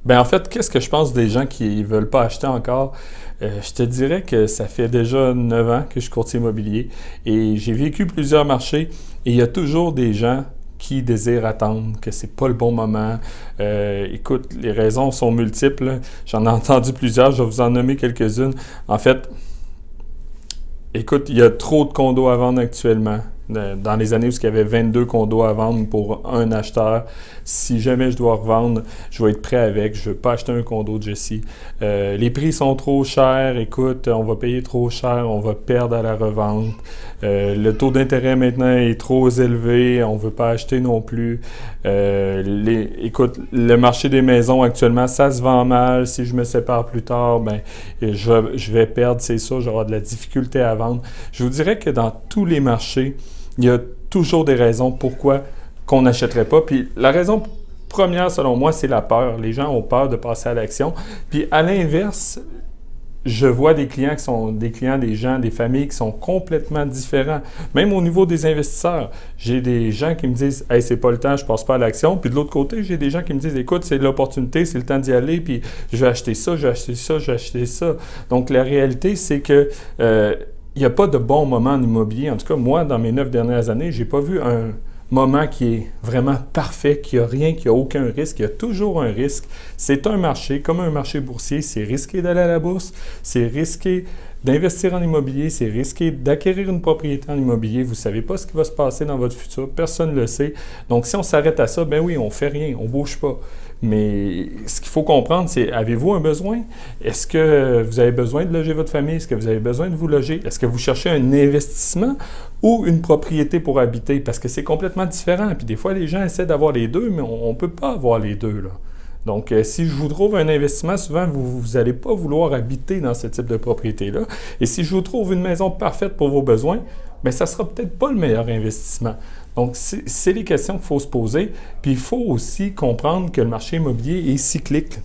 Ben en fait, qu'est-ce que je pense des gens qui veulent pas acheter encore? Je te dirais que ça fait déjà 9 ans que je suis courtier immobilier et j'ai vécu plusieurs marchés et il y a toujours des gens qui désirent attendre, que c'est pas le bon moment. Écoute, les raisons sont multiples. J'en ai entendu plusieurs, je vais vous en nommer quelques-unes. En fait, écoute, il y a trop de condos à vendre actuellement. Dans les années où il y avait 22 condos à vendre pour un acheteur, si jamais je dois revendre, je vais être prêt avec. Je ne veux pas acheter un condo de Jesse. Les prix sont trop chers. Écoute, on va payer trop cher. On va perdre à la revente. Le taux d'intérêt maintenant est trop élevé. On ne veut pas acheter non plus. Écoute, le marché des maisons actuellement, ça se vend mal. Si je me sépare plus tard, ben, je vais perdre, c'est ça. J'aurai de la difficulté à vendre. Je vous dirais que dans tous les marchés, il y a toujours des raisons pourquoi qu'on n'achèterait pas. Puis la raison première, selon moi, c'est la peur. Les gens ont peur de passer à l'action. Puis à l'inverse, je vois des clients qui sont des clients, des gens, des familles qui sont complètement différents. Même au niveau des investisseurs, j'ai des gens qui me disent « Hey, c'est pas le temps, je passe pas à l'action ». Puis de l'autre côté, j'ai des gens qui me disent « Écoute, c'est l'opportunité, c'est le temps d'y aller, puis je vais acheter ça, je vais acheter ça, je vais acheter ça ». Donc la réalité, c'est que il n'y a pas de bon moment en immobilier. En tout cas, moi, dans mes 9 dernières années, je n'ai pas vu un moment qui est vraiment parfait, qui a rien, qui a aucun risque. Il y a toujours un risque. C'est un marché, comme un marché boursier, c'est risqué d'aller à la bourse, c'est risqué d'investir en immobilier, c'est risqué d'acquérir une propriété en immobilier. Vous ne savez pas ce qui va se passer dans votre futur, personne ne le sait. Donc, si on s'arrête à ça, ben oui, on ne fait rien, on ne bouge pas. Mais ce qu'il faut comprendre, c'est, avez-vous un besoin? Est-ce que vous avez besoin de loger votre famille? Est-ce que vous avez besoin de vous loger? Est-ce que vous cherchez un investissement ou une propriété pour habiter? Parce que c'est complètement différent. Puis des fois, les gens essaient d'avoir les deux, mais on ne peut pas avoir les deux, là. Donc, si je vous trouve un investissement, souvent, vous n'allez pas vouloir habiter dans ce type de propriété-là. Et si je vous trouve une maison parfaite pour vos besoins, bien, ça ne sera peut-être pas le meilleur investissement. Donc, c'est les questions qu'il faut se poser. Puis, il faut aussi comprendre que le marché immobilier est cyclique.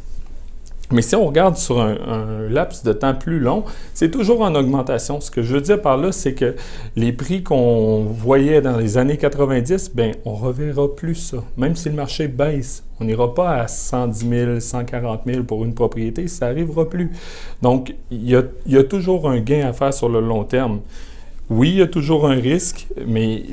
Mais si on regarde sur un laps de temps plus long, c'est toujours en augmentation. Ce que je veux dire par là, c'est que les prix qu'on voyait dans les années 90, bien, on ne reverra plus ça. Même si le marché baisse, on n'ira pas à 110 000, 140 000 pour une propriété, ça n'arrivera plus. Donc, il y a toujours un gain à faire sur le long terme. Oui, il y a toujours un risque, mais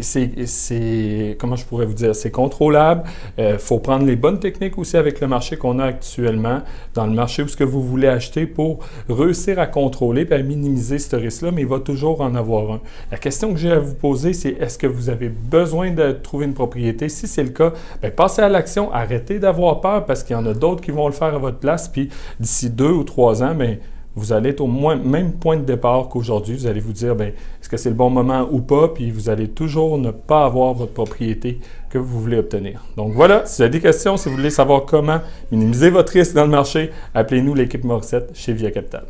comment je pourrais vous dire, c'est contrôlable. Il faut prendre les bonnes techniques aussi avec le marché qu'on a actuellement, dans le marché où ce que vous voulez acheter pour réussir à contrôler et à minimiser ce risque-là, mais il va toujours en avoir un. La question que j'ai à vous poser, c'est est-ce que vous avez besoin de trouver une propriété? Si c'est le cas, bien, passez à l'action, arrêtez d'avoir peur parce qu'il y en a d'autres qui vont le faire à votre place, puis d'ici 2 ou 3 ans, bien, vous allez être au moins même point de départ qu'aujourd'hui. Vous allez vous dire, bien, est-ce que c'est le bon moment ou pas? Puis vous allez toujours ne pas avoir votre propriété que vous voulez obtenir. Donc voilà, si vous avez des questions, si vous voulez savoir comment minimiser votre risque dans le marché, appelez-nous l'équipe Morissette chez Via Capital.